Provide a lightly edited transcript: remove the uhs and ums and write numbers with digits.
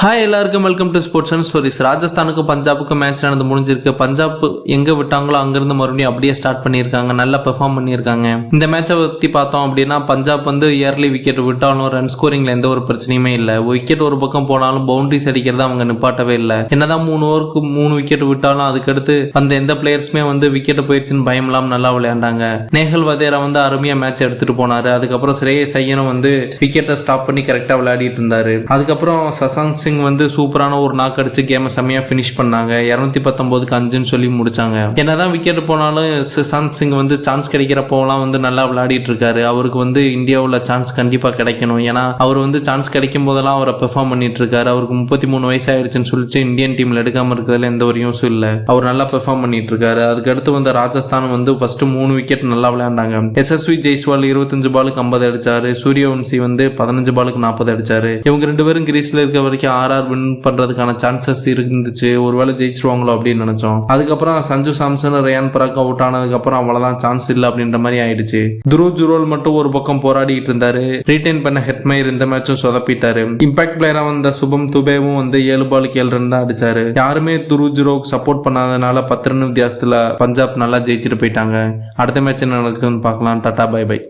Hi எல்லாருக்கும் welcome to sports and stories. ராஜஸ்தானுக்கும் பஞ்சாபுக்கும் மேட்ச் நடந்து முடிஞ்சிருக்கு. பஞ்சாப் எங்கே விட்டாங்களோ அங்கேருந்து மறுபடியும் அப்படியே ஸ்டார்ட் பண்ணியிருக்காங்க. நல்லா பெர்ஃபார்ம் பண்ணியிருக்காங்க. இந்த மேட்சை பற்றி பார்த்தோம் அப்படின்னா பஞ்சாப் இயர்லி விக்கெட் விட்டாலும் ரன் ஸ்கோரிங்கில் எந்த ஒரு பிரச்சனையுமே இல்லை. விக்கெட் ஒரு பக்கம் போனாலும் பவுண்டரிஸ் அடிக்கிறத அவங்க நிப்பாட்டவே இல்லை. என்னதான் 3 ஓவருக்கு 3 விக்கெட் விட்டாலும் அதுக்கடுத்து அந்த எந்த பிளேயர்ஸுமே விக்கெட் போயிடுச்சுன்னு பயம் இல்லாமல் நல்லா விளையாண்டாங்க. நேஹல் வதேரா அருமையாக மேட்ச் எடுத்துட்டு போனாரு. அதுக்கப்புறம் ஸ்ரேயஸ் ஐயரும் விக்கெட்டை ஸ்டாப் பண்ணி கரெக்டாக விளையாடிட்டு இருந்தாரு. அதுக்கப்புறம் சசாங்க் சிங் சூப்பரான ஒரு நாக் அடிச்சு கேமை செம்மையா பினிஷ் பண்ணாங்க. 219க்கு 5ன்னு சொல்லி முடிச்சாங்க. என்னதான் விக்கெட் போனாலும் சசாங்க் சிங் சான்ஸ் கிடைக்கிறப்போலாம் நல்லா விளையாடிட்டு இருக்காரு. அவருக்கு இந்தியாவில் சான்ஸ் கண்டிப்பா கிடைக்கணும். ஏன்னா அவர் சான்ஸ் கிடைக்கும் போதெல்லாம் அவரை பெர்ஃபார்ம் பண்ணிட்டு இருக்காரு. அவருக்கு 33 வயசு ஆயிடுச்சுன்னு சொல்லிச்சு இந்தியன் டீம்ல எடுக்காம இருக்கிறதுல எந்த ஒரு யூஸும் இல்லை. அவர் நல்லா பெர்ஃபார்ம் பண்ணிட்டு இருக்காரு. அதுக்கடுத்து ராஜஸ்தான் ஃபர்ஸ்ட் 3 விக்கெட் நல்லா விளையாண்டாங்க. எஸ்எஸ்வி ஜெய்ஸ்வால் 25 பாலுக்கு 50 அடிச்சாரு. சூரியவன்சி 15 பாலுக்கு 40 அடிச்சாரு. இவங்க 2 பேரும் கிரீஸ்ல இருக்க வரைக்கும் ஆர்ஆர் வின் பண்றதுக்கான சான்சஸ் இருந்துச்சு. ஒருவேளை ஜெயிச்சிருவாங்களோ அப்படின்னு நினைச்சோம். அதுக்கப்புறம் சஞ்சு சாம்சன் ரயான் பராக் அவுட் ஆனதுக்கு அப்புறம் அவ்வளவுதான் சான்ஸ் இல்லை அப்படின்ற மாதிரி ஆயிடுச்சு. துருவ் ஜுரோல் மட்டும் ஒரு பக்கம் போராடிட்டு இருந்தாரு. ரீடைன் பண்ண ஹெட்மயர் இந்த மேட்சும் சொதப்பிட்டாரு. இம்பாக்ட் பிளேயரா வந்த சுபம் துபேவும் 7 பாலுக்கு 7 ரன் தான் அடிச்சாரு. யாருமே துருவ் ஜுரோவுக்கு சப்போர்ட் பண்ணாதனால 10 ரன் வித்தியாசத்துல பஞ்சாப் நல்லா ஜெயிச்சுட்டு போயிட்டாங்க. அடுத்த மேட்ச் என்ன நடக்குதுன்னு பார்க்கலாம். Tata bye by.